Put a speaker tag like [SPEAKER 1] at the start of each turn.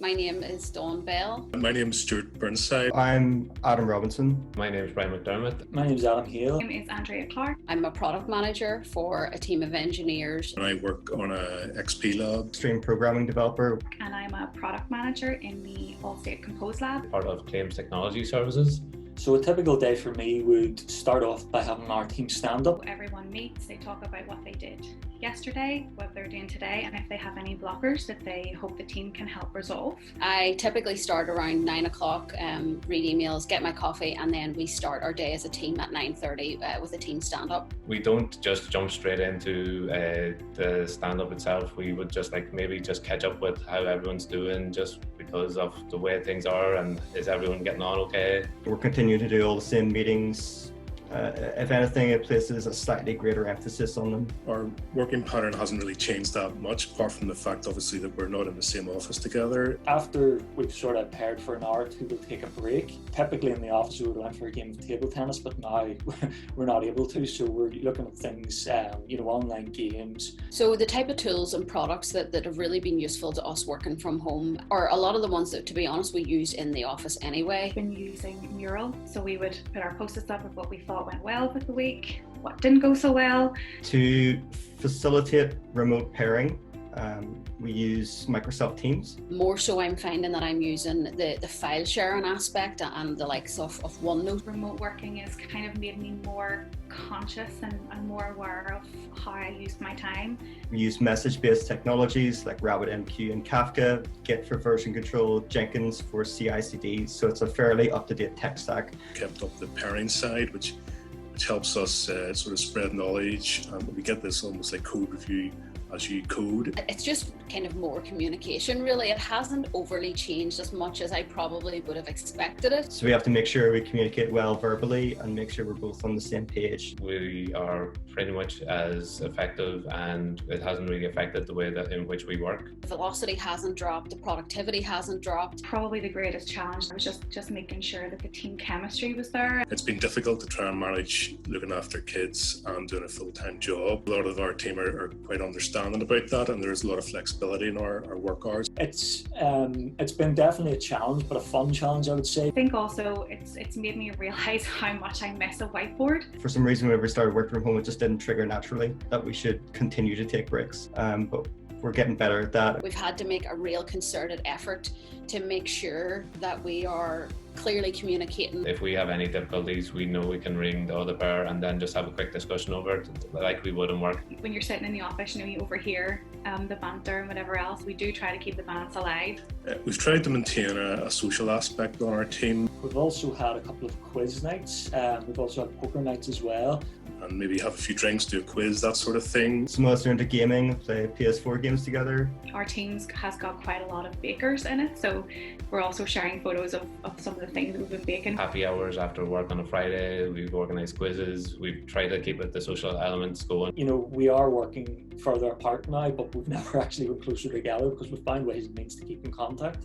[SPEAKER 1] My name is Dawn Bell.
[SPEAKER 2] My name is Stuart Burnside.
[SPEAKER 3] I'm Adam Robinson.
[SPEAKER 4] My name is Brian McDermott.
[SPEAKER 5] My name is Adam Hale.
[SPEAKER 6] My name is Andrea Clark.
[SPEAKER 1] I'm a product manager for a team of engineers.
[SPEAKER 2] And I work on a XP lab.
[SPEAKER 3] Stream programming developer.
[SPEAKER 6] And I'm a product manager in the Allstate Compose lab.
[SPEAKER 4] Part of Claims Technology Services.
[SPEAKER 5] So a typical day for me would start off by having our team stand up.
[SPEAKER 6] Everyone meets, they talk about what they did yesterday, what they're doing today, and if they have any blockers that they hope the team can help resolve.
[SPEAKER 1] I typically start around 9 o'clock, read emails, get my coffee, and then we start our day as a team at 9:30 with a team stand-up.
[SPEAKER 4] We don't just jump straight into the stand-up itself. We would just maybe catch up with how everyone's doing, just because of the way things are, and is everyone getting on okay?
[SPEAKER 3] We're continuing to do all the same meetings. If anything, it places a slightly greater emphasis on them.
[SPEAKER 2] Our working pattern hasn't really changed that much, apart from the fact, obviously, that we're not in the same office together.
[SPEAKER 5] After we've sort of paired for an hour or two, we'll take a break. Typically in the office, we would went for a game of table tennis, but now we're not able to, so we're looking at things, online games.
[SPEAKER 1] So the type of tools and products that have really been useful to us working from home are a lot of the ones that, to be honest, we use in the office anyway.
[SPEAKER 6] We've been using Mural, so we would put our post-its up of what we thought went well for the week, what didn't go so well.
[SPEAKER 3] To facilitate remote pairing, we use Microsoft Teams.
[SPEAKER 1] More so I'm finding that I'm using the file sharing aspect and the likes of OneNote.
[SPEAKER 6] Remote working has kind of made me more conscious and more aware of how I use my time.
[SPEAKER 3] We use message-based technologies like RabbitMQ and Kafka, Git for version control, Jenkins for CI/CD, so it's a fairly up-to-date tech stack.
[SPEAKER 2] Kept up the pairing side, which helps us sort of spread knowledge. We get this almost like code review as you code.
[SPEAKER 1] It's just kind of more communication, really. It hasn't overly changed as much as I probably would have expected it.
[SPEAKER 3] So we have to make sure we communicate well verbally and make sure we're both on the same page.
[SPEAKER 4] We are pretty much as effective, and it hasn't really affected the way in which we work.
[SPEAKER 1] The velocity hasn't dropped, the productivity hasn't dropped.
[SPEAKER 6] Probably the greatest challenge was just making sure that the team chemistry was there.
[SPEAKER 2] It's been difficult to try and manage looking after kids and doing a full-time job. A lot of our team are quite understanding about that, and there's a lot of flexibility in our work hours.
[SPEAKER 5] It's been definitely a challenge, but a fun challenge, I would say.
[SPEAKER 6] I think also it's made me realise how much I miss a whiteboard.
[SPEAKER 3] For some reason, when we started working from home, it just didn't trigger naturally that we should continue to take breaks, but we're getting better at that.
[SPEAKER 1] We've had to make a real concerted effort to make sure that we are clearly communicating.
[SPEAKER 4] If we have any difficulties, we know we can ring the other pair and then just have a quick discussion over it, like we would in work.
[SPEAKER 6] When you're sitting in the office, you overhear the banter and whatever else. We do try to keep the balance alive.
[SPEAKER 2] We've tried to maintain a social aspect on our team.
[SPEAKER 5] We've also had a couple of quiz nights. We've also had poker nights as well.
[SPEAKER 2] And maybe have a few drinks, do a quiz, that sort of thing.
[SPEAKER 3] Some of us are into gaming, play PS4 games together.
[SPEAKER 6] Our team has got quite a lot of bakers in it, so we're also sharing photos of some of the things that we've been baking.
[SPEAKER 4] Happy hours after work on a Friday, we've organised quizzes, we've tried to keep the social elements going.
[SPEAKER 5] We are working further apart now, but we've never actually been closer together because we've found ways and means to keep in contact.